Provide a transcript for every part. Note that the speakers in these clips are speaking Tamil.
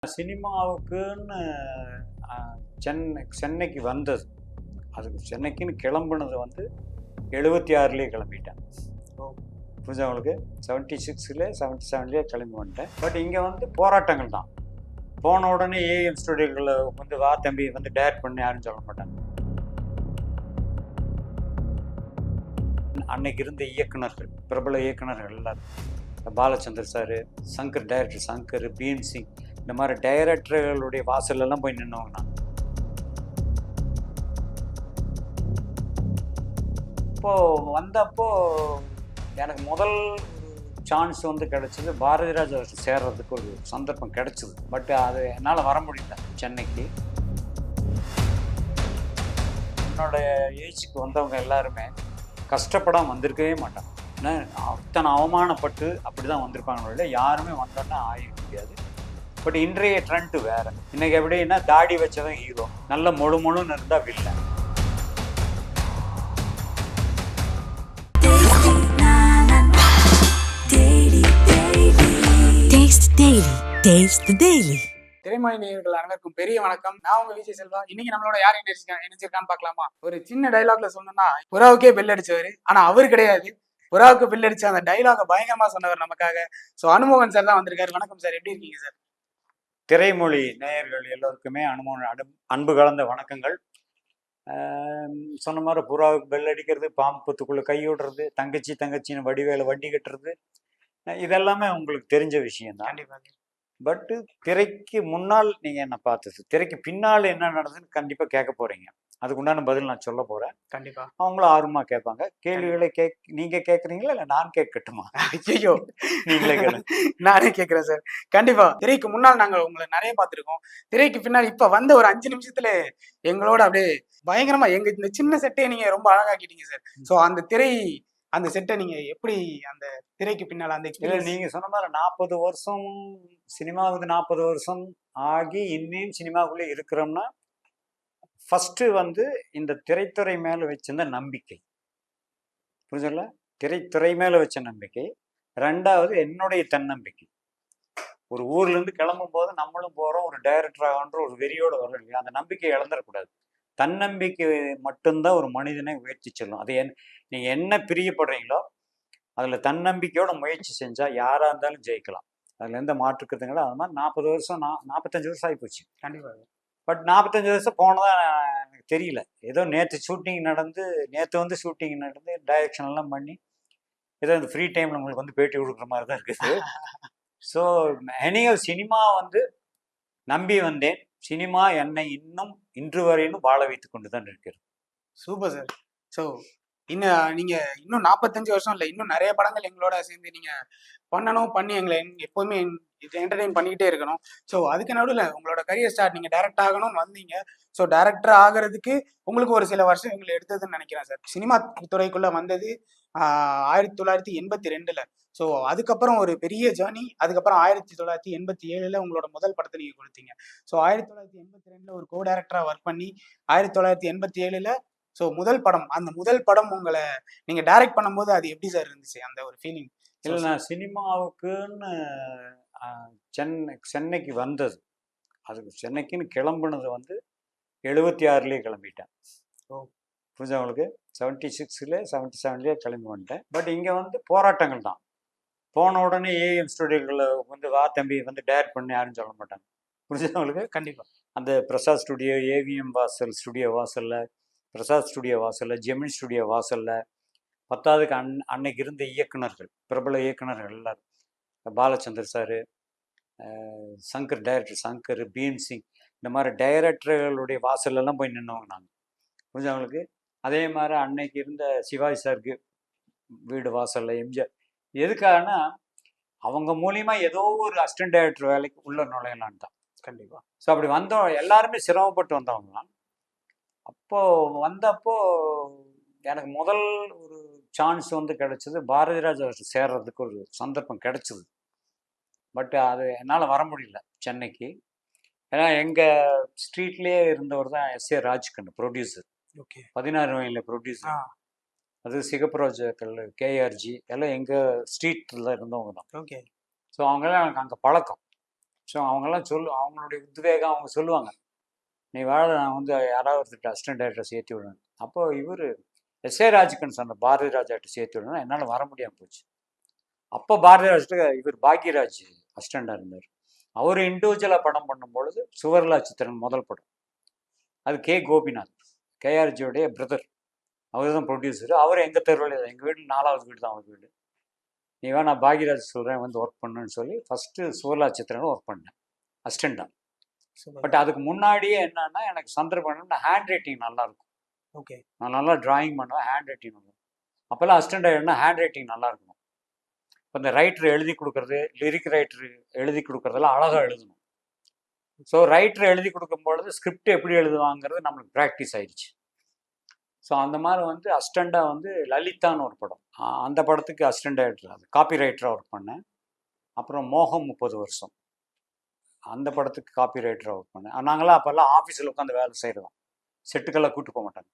சினிமாவுக்குன்னு சென்னைக்கு வந்தது. அதுக்கு சென்னைக்குன்னு கிளம்புனது வந்து 76லேயே கிளம்பிட்டேன். புரிஞ்சா உங்களுக்கு? 76ல 77லேயே கிளம்பி வந்துட்டேன். பட் இங்கே வந்து போராட்டங்கள் தான். போன உடனே ஏஎம் ஸ்டுடியோக்களில் வந்து வா தம்பி வந்து டைரக்ட் பண்ணி யாரும் சொல்ல மாட்டாங்க. அன்னைக்கு இருந்த இயக்குனர்கள், பிரபல இயக்குனர்கள் எல்லாரும், பாலச்சந்தர் சார், சங்கர் டைரக்டர் சங்கர், பீம் சிங், இந்த மாதிரி டைரக்டர்களுடைய வாசல்லாம் போய் நின்னவங்க நான். இப்போது வந்தப்போ எனக்கு முதல் சான்ஸ் வந்து கிடச்சிது, பாரதிராஜ் அவர்கள் சேர்றதுக்கு ஒரு சந்தர்ப்பம் கிடச்சிது. பட் அது என்னால் வர முடியல சென்னைக்கு. என்னோட ஏஜுக்கு வந்தவங்க எல்லாருமே கஷ்டப்படாமல் வந்திருக்கவே மாட்டாங்க. ஏன்னா அத்தனை அவமானப்பட்டு அப்படி தான் வந்திருப்பாங்களோ இல்லை, யாருமே வந்தோன்னா ஆகிட முடியாது. பட் இன்றைய ட்ரெண்டு வேறு. இன்றைக்கி எப்படின்னா தாடி வச்சவன் ஹீரோ, நல்ல முழுன்னு இருந்தால் வில்லன். திரைமொழி நேயர்கள் அனைவருக்கும் பெரிய வணக்கம். நான் உங்க விஜய் செல்வா. இன்னைக்கு நம்மளோட யார் இணைஞ்சிருக்கான்னு பார்க்கலாமா? ஒரு சின்ன டைலாக்ல சொல்லணும்னா, புறாவுக்கே பெல் அடிச்சவர், ஆனா அவர் கிடையாது. புறாவுக்கு பெல் அடிச்ச அந்த டைலாக பயங்கரமா சொன்னவர் நமக்காக. ஸோ அனுமோகன் சார் தான் வந்திருக்காரு. வணக்கம் சார், எப்படி இருக்கீங்க சார்? திரைமொழி நேயர்கள் எல்லோருக்குமே அன்பு கலந்த வணக்கங்கள். சொன்ன மாதிரி புறாவுக்கு பெல் அடிக்கிறது, பாம்பு புத்துக்குள்ள கை விடுறது, தங்கச்சின்னு வடிவேல வண்டி கட்டுறது, இதெல்லாமே உங்களுக்கு தெரிஞ்ச விஷயம் தான். கண்டிப்பாக. பட்டு திரைக்கு முன்னால் நீங்கள் என்ன பார்த்தது, திரைக்கு பின்னால் என்ன நடந்ததுன்னு கண்டிப்பாக கேட்க போறீங்க. அதுக்கு உண்டான பதில் நான் சொல்ல போறேன். கண்டிப்பா அவங்களும் ஆர்வமா கேட்பாங்க. கேள்விகளை நீங்க கேட்குறீங்களா இல்லை நான் கேட்கட்டுமா? ஐயோ, நீங்களே கேளுங்க. நானே கேட்கிறேன் சார். கண்டிப்பா. திரைக்கு முன்னால் நாங்கள் உங்களை நிறைய பார்த்துருக்கோம். திரைக்கு பின்னால் இப்ப வந்த ஒரு 5 நிமிஷத்துல எங்களோட அப்படியே பயங்கரமா எங்க இந்த சின்ன செட்டையை நீங்க ரொம்ப அழகாக்கிட்டீங்க சார். ஸோ அந்த செட்டை நீங்க எப்படி அந்த திரைக்கு பின்னால் அந்த எக்ஸ்பீரியன்ஸ்? நீங்க சொன்ன மாதிரி 40 வருஷம் சினிமாவுக்கு 40 வருஷம் ஆகி இன்னும் சினிமாவுக்குள்ளே இருக்கிறோம்னா, ஃபர்ஸ்ட் வந்து இந்த திரைத்துறை மேல வச்சிருந்த நம்பிக்கை, புரிஞ்சல? திரைத்துறை மேல வச்ச நம்பிக்கை. 2வது என்னுடைய தன்னம்பிக்கை. ஒரு ஊர்ல இருந்து கிளம்பும் போது நம்மளும் போறோம், ஒரு டைரக்டர் ஆகன்ற ஒரு வெறியோட வரும் இல்லையா? அந்த நம்பிக்கையை இழந்துடக்கூடாது. தன்னம்பிக்கை மட்டும்தான் ஒரு மனிதனை உயர்த்தி செல்லும். அது நீங்க என்ன பிரியப்படுறீங்களோ அதில் தன்னம்பிக்கையோட முயற்சி செஞ்சால் யாராக இருந்தாலும் ஜெயிக்கலாம். அதில் எந்த மாற்றுக்கிறதுங்களோ. அது மாதிரி 40 வருஷம் 45 வருஷம் ஆகிப்போச்சு. கண்டிப்பாக. பட் 45 வருஷம் போனதான் எனக்கு தெரியல. ஏதோ நேற்று வந்து ஷூட்டிங் நடந்து டைரக்ஷன் எல்லாம் பண்ணி ஏதோ இந்த ஃப்ரீ டைமில் உங்களுக்கு வந்து பேட்டி கொடுக்குற மாதிரி தான் இருக்குது. ஸோ சினிமா வந்து நம்பி வந்தேன். சினிமா என்னை இன்று வரையிலும் வாழ வைத்து கொண்டு தான் இருக்கிறது. Super sir. ஸோ நீங்க இன்னும் 45 வருஷம் இல்லை, இன்னும் நிறைய படங்கள் எங்களோட சேர்ந்து நீங்க பண்ணி எங்களை எப்போதுமே என்டர்டெயின் பண்ணிக்கிட்டே இருக்கணும். ஸோ அதுக்கு நடுவில் உங்களோட கரியர் ஸ்டார்ட், நீங்க டைரக்டர் ஆகணும்னு வந்தீங்க. ஸோ டைரக்டர் ஆகிறதுக்கு உங்களுக்கு ஒரு சில வருஷம் எங்களை எடுத்ததுன்னு நினைக்கிறேன் சார். சினிமா துறைக்குள்ள வந்தது 1982ல. ஸோ அதுக்கப்புறம் ஒரு பெரிய ஜேர்னி. அதுக்கப்புறம் 1987ல உங்களோட முதல் படத்தை நீங்க கொடுத்தீங்க. ஸோ 1982ல ஒரு கோ டைரக்டரா ஒர்க் பண்ணி 1987ல ஸோ அந்த முதல் படம் உங்களை நீங்க டைரக்ட் பண்ணும்போது அது எப்படி சார் இருந்துச்சு, அந்த ஒரு ஃபீலிங்? இல்லை, நான் சினிமாவுக்குன்னு சென்னைக்கு வந்தது. அதுக்கு சென்னைக்குன்னு கிளம்புனது வந்து 76லேயே கிளம்பிட்டேன். புரிஞ்சா உங்களுக்கு? 76ல 77லேயே கிளம்பி வந்துட்டேன். பட் இங்கே வந்து போராட்டங்கள் தான். போன உடனே ஏஎம் ஸ்டுடியோக்களில் வந்து வா தம்பி வந்து டைரக்ட் பண்ணி யாரும் சொல்ல மாட்டாங்க. புரிஞ்சா உங்களுக்கு? கண்டிப்பாக. அந்த பிரசாத் ஸ்டுடியோ, ஏவிஎம் ஸ்டுடியோ வாசலில், பிரசாத் ஸ்டுடியோ வாசலில், ஜெமினி ஸ்டுடியோ வாசலில், 10வதுக்கு அன்னைக்கு இருந்த இயக்குனர்கள், பிரபல இயக்குனர்கள் எல்லாரும், பாலச்சந்தர் சார், சங்கர் டைரக்டர் சங்கர், பீம் சிங், இந்த மாதிரி டைரக்டர்களுடைய வாசல்லாம் போய் நின்னவங்க நாங்கள். புரிஞ்சு அவங்களுக்கு? அதே மாதிரி அன்னைக்கு இருந்த சிவாஜி சாருக்கு வீடு வாசலில், எம்ஜிஆர். எதுக்காகனா அவங்க மூலியமா ஏதோ ஒரு அசிஸ்டன்ட் டைரக்டர் வேலைக்கு உள்ள நுழையலான்னு தான். கண்டிப்பாக. ஸோ அப்படி வந்தோம், எல்லாருமே சிரமப்பட்டு வந்தவங்க தான். வந்தப்போ எனக்கு முதல் ஒரு சான்ஸ் வந்து கிடச்சிது, பாரதிராஜ் அவர்கள் சேர்றதுக்கு ஒரு சந்தர்ப்பம் கிடச்சிது. பட் அது என்னால் வர முடியல சென்னைக்கு. ஏன்னா எங்கள் ஸ்ட்ரீட்லேயே இருந்தவர் தான் எஸ்.ஏ. ராஜ்கண்ணு, ப்ரொடியூசர். ஓகே. 16 வயதில் ப்ரொடியூசர். அது சிகப்புராஜர்கள், கேஆர்ஜி எல்லாம் எங்கள் ஸ்ட்ரீட்டில் இருந்தவங்க தான். ஓகே. ஸோ அவங்களாம் எனக்கு அங்கே பழக்கம். ஸோ அவங்கெல்லாம் அவங்களுடைய உத்வேகம் அவங்க சொல்லுவாங்க, நீ வாழ, நான் வந்து யாராவது ஒருத்தர் அசிஸ்டன்ட் டைரக்டர் சேர்த்து விடணும். அப்போ இவர் எஸ்ஏ ராஜுக்குன்னு சொன்ன பாரதி ராஜாட்ட சேர்த்து விடணும், என்னால் வர முடியாமல் போச்சு. அப்போ பாரதி ராஜ்கிட்ட இவர் பாக்யராஜ் அசிஸ்டண்டாக இருந்தார். அவர் இண்டிவிஜுவலாக படம் பண்ணும்பொழுது சுவர்லா சித்திரன் முதல் படம், அது கே கோபிநாத், கேஆர்ஜியோடைய பிரதர், அவர் தான் ப்ரொடியூசர். அவர் எங்கள் தெருவில், எங்கள் வீடு 4வது வீடு தான் அவர் வீடு. நீ வேணா நான் பாக்யராஜ் சொல்கிறேன் வந்து ஒர்க் பண்ணுன்னு சொல்லி ஃபஸ்ட்டு சுவர்லா சித்திரன் ஒர்க் பண்ணேன் அசிஸ்டண்டாக. பட் அதுக்கு முன்னாடியே என்னன்னா, எனக்கு சந்தர்ப்பம் ஹேண்ட் ரைட்டிங் நல்லாயிருக்கும். ஓகே. நான் நல்லா டிராயிங் பண்ணுவேன், ஹேண்ட் ரைட்டிங் நல்லா. அப்போல்லாம் அசிஸ்டண்ட் ஆகிடுனா ஹேண்ட் ரைட்டிங் நல்லா இருக்கணும். இப்போ இந்த ரைட்டர் எழுதி கொடுக்குறது, லிரிக் ரைட்டர் எழுதி கொடுக்குறதெல்லாம் அழகாக எழுதணும். ஸோ ரைட்டர் எழுதி கொடுக்கும்பொழுது ஸ்கிரிப்ட் எப்படி எழுதுவாங்கிறது நம்மளுக்கு ப்ராக்டிஸ் ஆயிடுச்சு. ஸோ அந்த மாதிரி வந்து அசிஸ்டண்டாக வந்து லலிதான்னு ஒரு படம், அந்த படத்துக்கு அசிஸ்டண்ட் டைரக்டர், அது காப்பி ரைட்டராக ஒர்க் பண்ணேன். அப்புறம் மோகம் 30 வருஷம், அந்த படத்துக்கு காப்பி ரைட்டராக ஒர்க் பண்ணேன். நாங்களாம் அப்போல்லாம் ஆஃபீஸில் உட்காந்து வேலை செய்கிறோம், செட்டுக்கெல்லாம் கூட்டு போக மாட்டாங்க.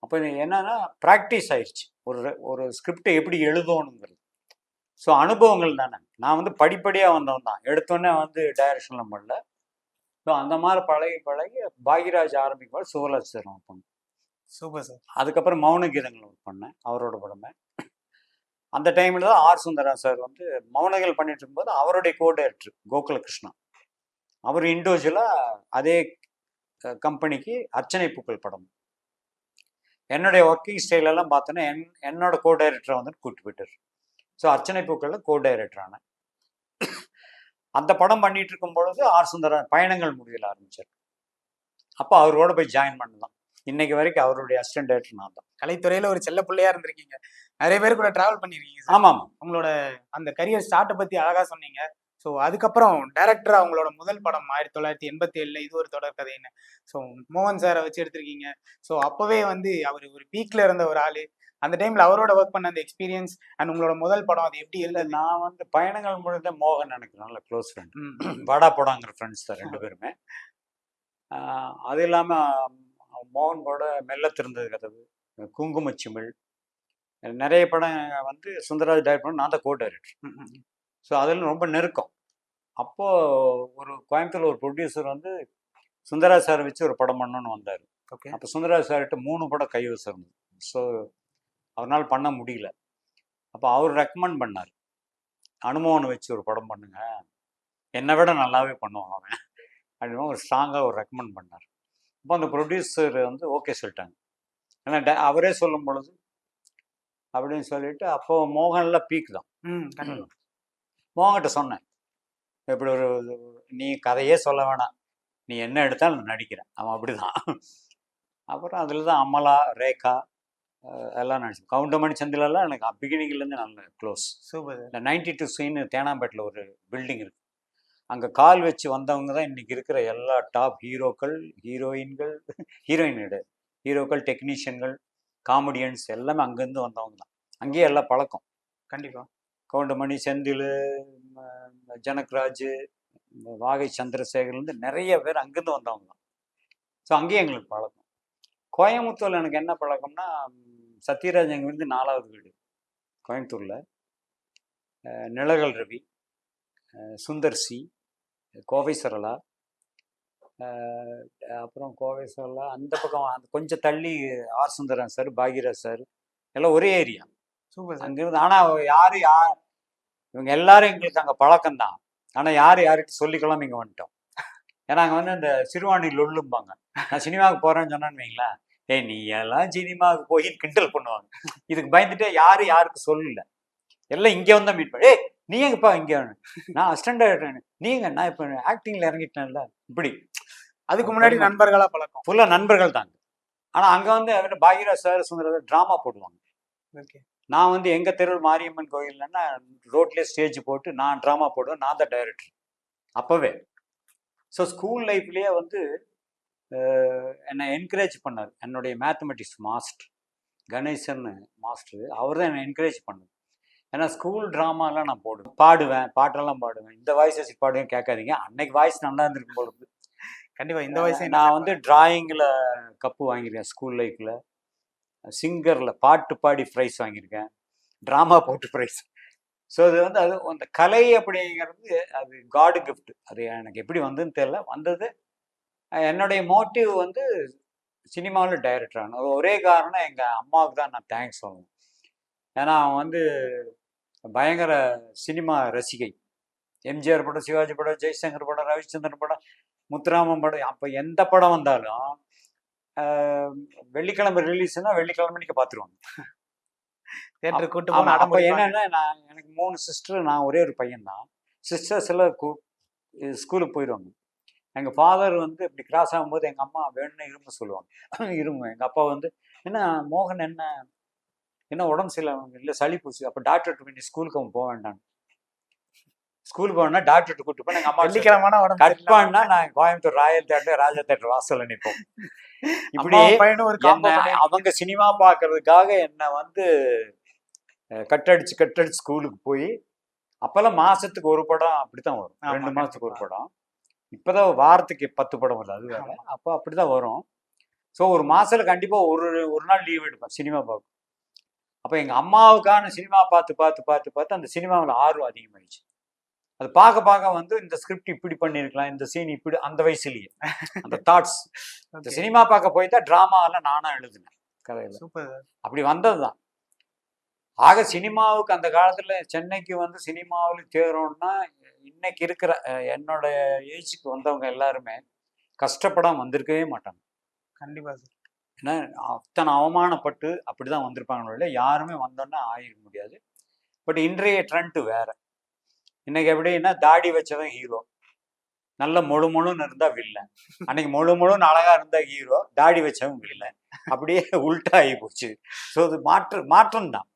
அப்போ இது என்னன்னா ப்ராக்டிஸ் ஆயிடுச்சு, ஒரு ஸ்கிரிப்டை எப்படி எழுதணுங்கிறது. ஸோ அனுபவங்கள் தானே. நான் வந்து படிப்படியாக வந்தவன் தான், எடுத்தோடனே வந்து டைரக்ஷனில் பண்ணல. ஸோ அந்த மாதிரி பழகி பழகி பாக்யராஜ் ஆரம்பிக்கும்போது சுவர்லா சித்திரன் ஒர்க் பண்ணேன். Super sir. அதுக்கப்புறம் மௌன கீதங்கள் ஒர்க் பண்ணேன், அவரோட படமே. அந்த டைமில் தான் ஆர் சுந்தரா சார் வந்து மௌனங்கள் பண்ணிட்டு இருக்கும்போது அவருடைய கோ டைரக்டர் கோகுலகிருஷ்ணா, அவர் இண்டிவிஜுவலாக அதே கம்பெனிக்கு அர்ச்சனை பூக்கள் படம், என்னுடைய ஒர்க்கிங் ஸ்டைலெல்லாம் பார்த்தோன்னா என்னோட கோ டைரக்டரை வந்து கூப்பிட்டு போயிட்டார். ஸோ அர்ச்சனை பூக்களில் கோ டைரக்டர் ஆனேன். அந்த படம் பண்ணிட்டு இருக்கும் பொழுது ஆர் சுந்தரா பயணங்கள் முடியல ஆரம்பிச்சார். அப்போ அவரோட போய் ஜாயின் பண்ணலாம். இன்னைக்கு வரைக்கும் அவருடைய அசிஸ்டன்ட் டைரக்டர் நான் தான். கலைத்துறையில ஒரு செல்ல பிள்ளையா இருந்திருக்கீங்க, நிறைய பேர் கூட டிராவல் பண்ணிருக்கீங்க. ஆமாம். உங்களோட அந்த கரியர் ஸ்டார்ட்டை பத்தி அழகா சொன்னீங்க. ஸோ அதுக்கப்புறம் டைரக்டரா அவங்களோட முதல் படம் 1987 இது ஒரு தொடர் கதைன்னு. ஸோ மோகன் சாரை வச்சு எடுத்திருக்கீங்க. ஸோ அப்பவே வந்து அவர் ஒரு பீக்ல இருந்த ஒரு ஆளு. அந்த டைம்ல அவரோட ஒர்க் பண்ண அந்த எக்ஸ்பீரியன்ஸ் அண்ட் உங்களோட முதல் படம் அது எப்படி இல்லை, இருந்தது? நான் வந்து பயணங்கள் முழுக்க மோகன் எனக்கு நல்ல க்ளோஸ் ஃப்ரெண்ட், வாடா போடாங்கிற ஃப்ரெண்ட்ஸ் தான் 2 பேருமே. அது இல்லாமல் மோகன் கூட மெல்ல திறந்தது கதவு, குங்குமச்சிமிழ், நிறைய படம் வந்து சுந்தரராஜ் டைரக்ட் பண்ண, நான் தான் கோ டைரக்டர். ஸோ அதில் ரொம்ப நெருக்கம். அப்போது ஒரு கோயம்புத்தூர் ஒரு ப்ரொடியூசர் வந்து சுந்தரராஜ் சாரை வச்சு ஒரு படம் பண்ணணும்னு வந்தார். ஓகே. அப்போ சுந்தரராஜ் சார்கிட்ட 3 படம் கைவசம் இருந்தது. ஸோ அவரால் பண்ண முடியல. அப்போ அவர் ரெக்கமெண்ட் பண்ணார், அனுமோகனை வச்சு ஒரு படம் பண்ணுங்க, என்னை விட நல்லாவே பண்ணுவான் அவன் அப்படின்னு ஒரு ஸ்ட்ராங்காக ஒரு ரெக்கமெண்ட் பண்ணார். அப்போ அந்த ப்ரொடியூசர் வந்து ஓகே சொல்லிட்டாங்க. ஏன்னா அவரே சொல்லும் பொழுது அப்படின்னு சொல்லிட்டு, அப்போ மோகனில் பீக் தான். மோகன்கிட்ட சொன்னேன், இப்படி ஒரு நீ கதையே சொல்ல வேணாம், நீ என்ன எடுத்தாலும் நான் நடிக்கிறேன், அவன் அப்படிதான். அப்புறம் அதில் தான் அமலா, ரேகா எல்லாம் நடிச்சேன். கவுண்டமணி சந்திலெல்லாம் எனக்கு பிகினிங்லேருந்து நல்ல க்ளோஸ். சூப்பர். இந்த 92 சீனு தேனாம்பேட்டில் ஒரு பில்டிங் இருக்குது, அங்கே கால் வச்சு வந்தவங்க தான் இன்றைக்கி இருக்கிற எல்லா டாப் ஹீரோக்கள், ஹீரோயின்கள், ஹீரோக்கள், டெக்னீஷியன்கள், காமெடியன்ஸ் எல்லாமே அங்கேருந்து வந்தவங்க தான். அங்கேயே எல்லாம் பழக்கம். கண்டிப்பாக. கவுண்டமணி, செந்தில், ஜனக்ராஜ், வாகை சந்திரசேகர்லேருந்து நிறைய பேர் அங்கேருந்து வந்தவங்க தான். ஸோ அங்கேயே எங்களுக்கு பழக்கம். கோயம்புத்தூரில் எனக்கு என்ன பழக்கம்னா, சத்யராஜ் எங்கள் வீடு 4வது வீடு கோயம்புத்தூரில், நிழல்கள் ரவி, சுந்தர் சி, கோவை சரளா, அப்புறம் கோவை சரளா, அந்த பக்கம் அந்த கொஞ்சம் தள்ளி R Sundaran sir, Bhagyaraj sir, எல்லாம் ஒரே ஏரியா. சூப்பர். அங்கேருந்து ஆனால் இவங்க எல்லாரும் எங்களுக்கு அங்கே பழக்கம்தான். ஆனால் யார்கிட்ட சொல்லிக்கலாம் இங்கே வந்துட்டோம். ஏன்னா அங்கே வந்து அந்த சிறுவாணி லொல்லும்பாங்க. நான் சினிமாவுக்கு போகிறேன்னு சொன்னேன்னு வைங்களேன், நீ எல்லாம் சினிமாவுக்கு போய் கிண்டல் பண்ணுவாங்க. இதுக்கு பயந்துட்டு யாருக்கு சொல்லல, எல்லாம் இங்கே வந்தால் மீட் பண்ணி, நீ எங்கப்பா இங்கே, நான் அசிஸ்டன்ட் டைரக்டர், நீங்க, நான் இப்போ ஆக்டிங்கில் இறங்கிட்டேன்ல, இப்படி. அதுக்கு முன்னாடி நண்பர்களாக பழக்கம், ஃபுல்லாக நண்பர்கள் தாங்க. ஆனால் அங்கே வந்து பாக்யராஜ் சார், சுந்தரராஜ் ட்ராமா போடுவாங்க. ஓகே. நான் வந்து எங்கள் தெருவில் மாரியம்மன் கோயில்னா ரோட்லேயே ஸ்டேஜ் போட்டு நான் ட்ராமா போடுவேன், நான் தான் டைரக்டர் அப்போவே. ஸோ ஸ்கூல் லைஃப்லேயே வந்து என்னை என்கரேஜ் பண்ணார். என்னுடைய மேத்தமெட்டிக்ஸ் மாஸ்டர் கணேசன் மாஸ்டர், அவர் தான் என்னை என்கரேஜ் பண்ணார். ஏன்னா ஸ்கூல் ட்ராமாலாம் நான் பாடுவேன், பாட்டெல்லாம் பாடுவேன். இந்த வாய்ஸ் வச்சு பாடுவேன் கேட்காதீங்க, அன்னைக்கு வாய்ஸ் நல்லா இருந்திருக்கும் பொழுது. கண்டிப்பாக இந்த வயசு நான் வந்து டிராயிங்கில் கப்பு வாங்கியிருக்கேன், ஸ்கூல் லைஃப்பில் சிங்கரில் பாட்டு பாடி ப்ரைஸ் வாங்கியிருக்கேன், ட்ராமா போட்டு ப்ரைஸ். ஸோ அது வந்து அது அந்த கலை அப்படிங்கிறது அது காடு கிஃப்ட். அது எனக்கு எப்படி வந்ததுன்னு தெரியல. வந்தது என்னுடைய மோட்டிவ் வந்து சினிமாவில் டைரக்டர் ஆகணும். ஒரே காரணம் எங்கள் அம்மாவுக்கு தான் நான் தேங்க்ஸ் சொல்லணும். ஏன்னா அவன் வந்து பயங்கர சினிமா ரசிகை. எம்ஜிஆர் படம், சிவாஜி படம், ஜெய்சங்கர் படம், ரவிச்சந்திரன் படம், முத்துராமன் படம், அப்போ எந்த படம் வந்தாலும் வெள்ளிக்கிழமை ரிலீஸ்னா வெள்ளிக்கிழமை நீங்க பார்த்துருவாங்க. தியேட்டர் கூட்டு ஆமா. போன அப்போ என்னன்னா எனக்கு 3 சிஸ்டர், நான் ஒரே ஒரு பையன் தான். சிஸ்டர்ஸ் எல்லாம் ஸ்கூலுக்கு போயிடுவாங்க. எங்கள் ஃபாதர் வந்து இப்படி கிராஸ் ஆகும்போது எங்கள் அம்மா வேணும்னு இரும்ப சொல்லுவாங்க. இரும்பு. எங்கள் அப்பா வந்து என்ன மோகன் என்ன உடம்பு சரியில்லை, இல்லை சளி பூச்சி, அப்போ டாக்டர்கிட்ட போய் நீ ஸ்கூலுக்கு அவன் போக வேண்டாம். ஸ்கூலுக்கு போனா டாக்டர்கிட்ட கூட்டு போய் எங்கள் அம்மா வெள்ளிக்கிழமான உடம்பு கட் பண்ணா நான் கோயம்புத்தூர் ராயல் தேட்டர், ராஜா தேட்டர் வாசல்ல நிற்போம். இப்படி பையனும் ஒரு காம்போ அவங்க சினிமா பார்க்கறதுக்காக என்னை வந்து கட்டடிச்சு ஸ்கூலுக்கு போய் அப்பெல்லாம் மாசத்துக்கு ஒரு படம் அப்படித்தான் வரும். 2 மாசத்துக்கு ஒரு படம். இப்பதான் வாரத்துக்கு 10 படம் வருது. அது வேற. அப்போ அப்படிதான் வரும். ஸோ ஒரு மாசத்துல கண்டிப்பா ஒரு நாள் லீவ் எடுப்பேன் சினிமா பார்க்க. அப்போ எங்க அம்மாவுக்கான சினிமா பார்த்து அந்த சினிமாவில் ஆர்வம் அதிகமாயிடுச்சு. அது பார்க்க வந்து இந்த ஸ்கிரிப்ட் இப்படி பண்ணியிருக்கலாம், இந்த சீன் இப்படி, அந்த வயசுலயே அந்த தாட்ஸ். இந்த சினிமா பார்க்க போய் தான் டிராமாவெல்லாம் நானா எழுதுனேன் கதையில. அப்படி வந்ததுதான். ஆக சினிமாவுக்கு அந்த காலத்துல சென்னைக்கு வந்து சினிமாவில் தேரோம்னா இன்னைக்கு இருக்கிற என்னோட ஏஜுக்கு வந்தவங்க எல்லாருமே கஷ்டப்படாம வந்திருக்கவே மாட்டாங்க. கண்டிப்பா சார். ஏன்னா அத்தனை அவமானப்பட்டு அப்படிதான் வந்திருப்பாங்களோ, யாருமே வந்தோன்னா ஆகிட முடியாது. பட் இன்றைய ட்ரெண்ட் வேற. இன்னைக்கு எப்படின்னா தாடி வச்சவன் ஹீரோ, நல்ல முழுன்னு இருந்தா வில்லன். அன்னைக்கு முழுன்னு அழகா இருந்தா ஹீரோ, தாடி வச்சவன் வில்லன். அப்படியே உல்ட்டா ஆகி போச்சு. ஸோ அது மாற்றம் தான்.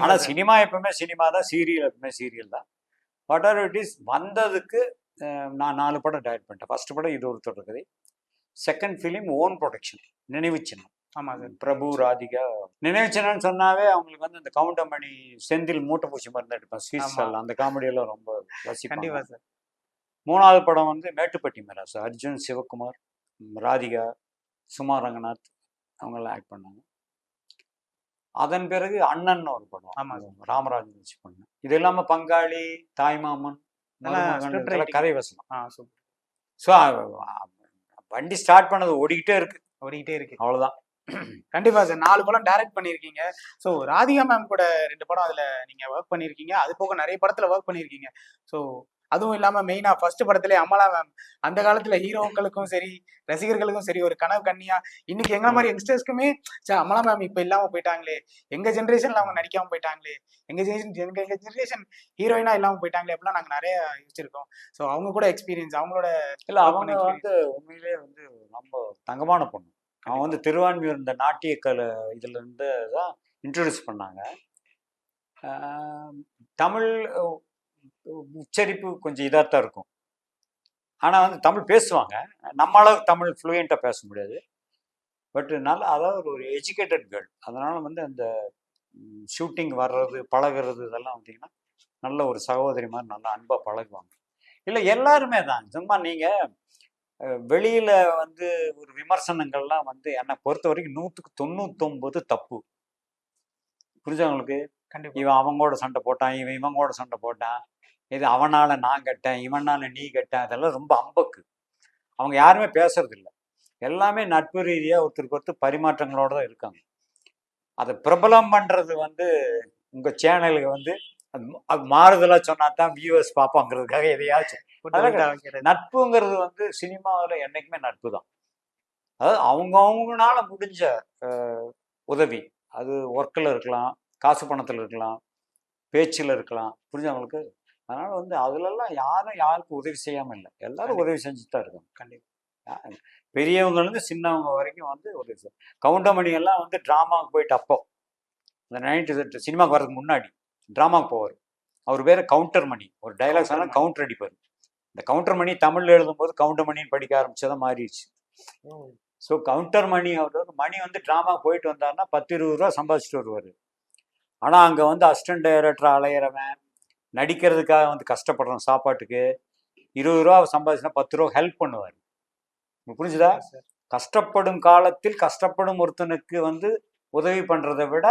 ஆனா சினிமா எப்பவுமே சினிமா தான், சீரியல் எப்பவுமே சீரியல் தான். வாட் ஆர் இட் இஸ் வந்ததுக்கு நான் 4 படம் டைரக்ட் பண்ணிட்டேன். ஃபர்ஸ்ட் படம் இது ஒரு தொடர்கதை. செகண்ட் ஃபிலிம் ஓன் ப்ரொடக்ஷன், நினைவு சின்னம். ஆமா சார். பிரபு ராதிகா. நினைவு சின்னம்னு சொன்னாவே அவங்களுக்கு வந்து அந்த கவுண்டமணி, செந்தில் மூட்டை பூச்சி மருந்து எடுப்பேன், ஸ்வீட்ஸ், அந்த காமெடி எல்லாம் ரொம்ப ரசிப்பாங்க சார். 3வது படம் வந்து மேட்டுப்பட்டி மெராஸ், அர்ஜுன், சிவகுமார், ராதிகா, சுமா ரங்கநாத் அவங்கெல்லாம் ஆக்ட் பண்ணாங்க. அதன் பிறகு அண்ணன் ஒரு படம் ராமராஜன் வச்சு பண்ணேன். இது இல்லாம பங்காளி, தாய்மாமன், கதை வசனம். ஸோ வண்டி ஸ்டார்ட் பண்ணது ஓடிக்கிட்டே இருக்கு. அவ்வளவுதான். கண்டிப்பா சார். 4 படம் டைரக்ட் பண்ணிருக்கீங்க. ஸோ ராதிகா மேம் கூட 2 படம் அதுல நீங்க ஒர்க் பண்ணிருக்கீங்க. அது போக நிறைய படத்துல ஒர்க் பண்ணிருக்கீங்க. ஸோ அதுவும் இல்லாம மெயினா ஃபர்ஸ்ட் படத்திலே அமலா மேம், அந்த காலத்துல ஹீரோக்களுக்கும் சரி ரசிகர்களுக்கும் சரி ஒரு கனவு கண்ணியா, இன்னைக்கு எங்க மாதிரி யங்ஸ்டர்ஸ்க்குமே அமலா மேம் இப்ப இல்லாம போயிட்டாங்களே, எங்க ஜென்ரேஷன்ல அவங்க நடிக்காம போயிட்டாங்களே, எங்க ஜென்ரேஷன் ஹீரோயினா இல்லாம போயிட்டாங்களே அப்படிலாம் நாங்க நிறைய யோசிச்சிருக்கோம். ஸோ அவங்க கூட எக்ஸ்பீரியன்ஸ், அவங்களோட இல்ல அவங்க வந்து உண்மையிலேயே வந்து ரொம்ப தங்கமான பொண்ணு. அவன் வந்து திருவான்மியூர் இந்த நாட்டிய கலை இதுல இருந்து தான் இன்ட்ரடியூஸ் பண்ணாங்க. தமிழ் உச்சரிப்பு கொஞ்சம் இதாகத்தான் இருக்கும். ஆனால் வந்து தமிழ் பேசுவாங்க. நம்ம அளவுக்கு தமிழ் ஃப்ளூயண்ட்டாக பேச முடியாது. பட் நல்லா, அதாவது ஒரு எஜுகேட்டட் கேர்ள். அதனால் வந்து அந்த ஷூட்டிங் வர்றது, பழகிறது இதெல்லாம் பார்த்தீங்கன்னா நல்ல ஒரு சகோதரி மாதிரி நல்லா அன்பாக பழகுவாங்க. இல்லை எல்லாருமே தான். சும்மா நீங்கள் வெளியில் வந்து ஒரு விமர்சனங்கள்லாம் வந்து என்னை பொறுத்த வரைக்கும் 100க்கு 99 தப்பு. புரிஞ்சவங்களுக்கு இவன் அவங்களோட சண்டை போட்டான், இவங்களோட சண்டை போட்டான், இது அவனால நான் கெட்டேன், இவனால நீ கெட்டேன், அதெல்லாம் ரொம்ப அம்பக்கு. அவங்க யாருமே பேசுறது இல்லை. எல்லாமே நட்பு ரீதியாக ஒருத்தருக்கு பரிமாற்றங்களோட தான் இருக்காங்க. அதை பிரபலம் பண்றது வந்து உங்க சேனலுக்கு வந்து அது மாறுதலா சொன்னா தான் வியூவர்ஸ் பார்ப்பாங்கிறதுக்காக எதையாச்சும். நட்புங்கிறது வந்து சினிமாவில் என்னைக்குமே நட்பு தான். அதாவது அவங்கவுங்களால முடிஞ்ச உதவி, அது ஒர்க்கில் இருக்கலாம், காசு பணத்தில் இருக்கலாம், பேச்சில் இருக்கலாம். புரிஞ்சவங்களுக்கு. அதனால வந்து அதுலெல்லாம் யாருக்கும் உதவி செய்யாம இல்லை. எல்லாரும் உதவி செஞ்சுட்டு தான் இருக்காங்க. கண்டிப்பா. பெரியவங்கலேருந்து சின்னவங்க வரைக்கும் வந்து உதவி செய்யும். கவுண்டமணி எல்லாம் வந்து டிராமாவுக்கு போயிட்டு அப்போ இந்த 90s சினிமாவுக்கு வர்றதுக்கு முன்னாடி டிராமாவுக்கு போவார். அவர் பேர் கவுண்டர் மணி. ஒரு டைலாக்ஸ் ஆனால் கவுண்டர் அடிப்பார். இந்த கவுண்டர் மணி தமிழ்ல எழுதும்போது கவுண்டர் மணின்னு படிக்க ஆரம்பிச்சதான் மாறிடுச்சு. ஸோ கவுண்டர் மணி, அவர் மணி வந்து டிராமாவுக்கு போயிட்டு வந்தாருன்னா 10-20 ரூபா சம்பாதிச்சுட்டு வருவார். ஆனால் அங்கே வந்து அசிஸ்டன்ட் டைரக்டர் அலையிறவன், நடிக்கிறதுக்காக வந்து கஷ்டப்படுறோம், சாப்பாட்டுக்கு 20 ரூபா சம்பாதிச்சுன்னா 10 ரூபா ஹெல்ப் பண்ணுவார். புரிஞ்சுதா? கஷ்டப்படும் காலத்தில் கஷ்டப்படும் ஒருத்தனுக்கு வந்து உதவி பண்றதை விட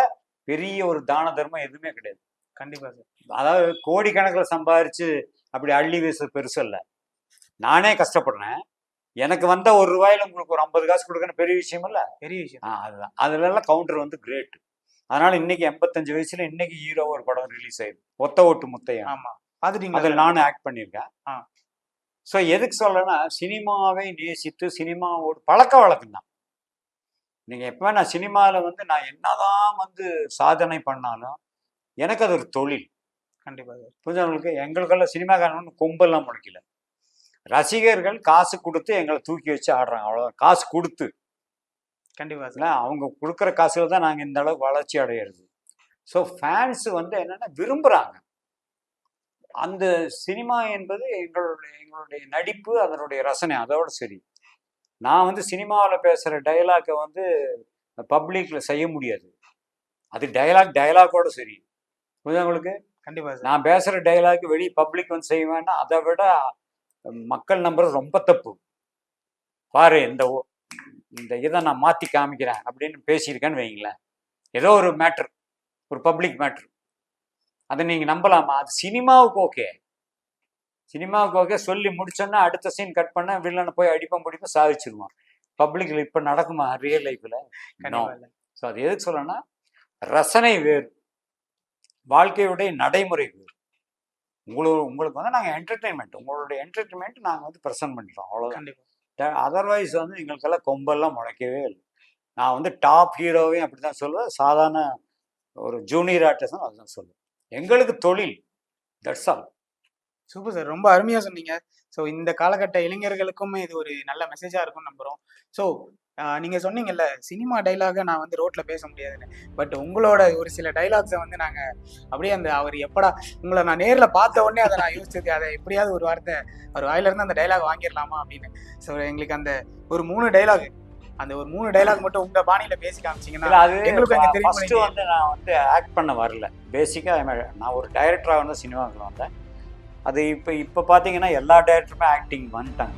பெரிய ஒரு தான தர்மம் எதுவுமே கிடையாது. கண்டிப்பா சார். அதாவது கோடிக்கணக்கில் சம்பாரிச்சு அப்படி அள்ளி வீச பெருசு இல்லை. நானே கஷ்டப்படுறேன். எனக்கு வந்த ₹1 உங்களுக்கு ஒரு 50 காசு கொடுக்கணும் பெரிய விஷயம் இல்ல. பெரிய விஷயம். அதுதான். அதுலலாம் கவுண்டர் வந்து கிரேட். அதனால இன்னைக்கு 85 வயசுல இன்னைக்கு ஹீரோ ஒரு படம் ரிலீஸ் ஆயிருக்கு. ஒத்த ஓட்டு முத்தையன். ஆமா. பாத்துட்டீங்களா? அதில் நானும் ஆக்ட் பண்ணியிருக்கேன். ஆ. ஸோ எதுக்கு சொல்றேன்னா, சினிமாவை நேசித்து சினிமாவோட பழக்க வழக்கம் தான். நீங்க எப்ப நான் சினிமாவில் வந்து நான் என்னதான் வந்து சாதனை பண்ணாலும் எனக்கு அது ஒரு தொழில். கண்டிப்பா சார். புரிஞ்சவங்களுக்கு எங்களுக்கெல்லாம் சினிமாக்காரன் கொம்பெல்லாம் முளைக்கல. ரசிகர்கள் காசு கொடுத்து எங்களை தூக்கி வச்சு ஆடுறாங்க, அவ்வளோதான். காசு கொடுத்து. கண்டிப்பா இல்லை, சார். அவங்க கொடுக்குற காசுல தான் நாங்கள் இந்த அளவுக்கு வளர்ச்சி அடையிறது. ஸோ ஃபேன்ஸ் வந்து என்னென்னா விரும்புகிறாங்க. அந்த சினிமா என்பது எங்களுடைய நடிப்பு, அதனுடைய ரசனை, அதோட சரி. நான் வந்து சினிமாவில் பேசுகிற டைலாக்கை வந்து பப்ளிக்கில் செய்ய முடியாது. அது டைலாக்கோட சரி. புரியுதவங்களுக்கு? கண்டிப்பா சார். நான் பேசுகிற டைலாக் வெளியே பப்ளிக் வந்து செய்வேன்னா அதை விட மக்கள் நம்புறது ரொம்ப தப்பு. பாரு, இந்த இதை நான் மாற்றி காமிக்கிறேன் அப்படின்னு பேசியிருக்கேன்னு வைங்களேன். ஏதோ ஒரு மேட்ரு, ஒரு பப்ளிக் மேட்ரு, அதை நீங்கள் நம்பலாமா? அது சினிமாவுக்கு ஓகே. சினிமாவுக்கு ஓகே. சொல்லி முடிச்சோன்னா அடுத்த சீன் கட் பண்ண வில்லனை போய் அடிப்போம் பிடிப்போம் சாதிச்சிருவான். பப்ளிக்கில் இப்போ நடக்குமா ரியல் லைஃப்பில்? ஸோ அது எதுக்கு சொல்லணும்னா, ரசனை வேறு, வாழ்க்கையுடைய நடைமுறை வேறு. உங்களுக்கு வந்து நாங்கள் என்டர்டெயின்மெண்ட், உங்களுடைய என்டர்டெயின்மெண்ட் நாங்கள் வந்து ப்ரெசென்ட் பண்ணுறோம், அவ்வளோதான். அதர்வைஸ் வந்து எங்களுக்கெல்லாம் கொம்பெல்லாம் முளைக்கவே இல்லை. நான் வந்து டாப் ஹீரோவையும் அப்படி தான் சொல்லுவேன், சாதாரண ஒரு ஜூனியர் ஆர்டிஸ்டும் அதுதான் சொல்லுவேன். எங்களுக்கு தொழில், தட்ஸ் ஆல். Super sir. ரொம்ப அருமையாக சொன்னீங்க. ஸோ இந்த காலகட்ட இளைஞர்களுக்கும் இது ஒரு நல்ல மெசேஜாக இருக்கும்னு நம்புகிறோம். ஸோ நீங்கள் சொன்னீங்கல்ல, சினிமா டைலாகை நான் வந்து ரோட்டில் பேச முடியாதுன்னு. பட் உங்களோட ஒரு சில டைலாக்ஸை வந்து நாங்கள் அப்படியே அவர் எப்படா உங்களை நான் நேரில் பார்த்த உடனே அதை நான் யோசிச்சது, அதை எப்படியாவது ஒரு வார்த்தை அவர் வாயிலிருந்து அந்த டைலாக் வாங்கிடலாமா அப்படின்னு. ஸோ எங்களுக்கு அந்த ஒரு 3 டைலாக், அந்த ஒரு 3 டைலாக் மட்டும் உங்க பாணியில பேசி காமிச்சிங்கன்னா அது எங்களுக்கு அங்கே ஃபர்ஸ்ட் வந்து நான் வந்து ஆக்ட் பண்ண வரல. பேசிக்காக நான் ஒரு டைரக்டராக வந்து சினிமாவுக்கு வந்தேன். அது இப்போ பார்த்தீங்கன்னா எல்லா டைரக்டருமே ஆக்டிங் வந்துட்டாங்க.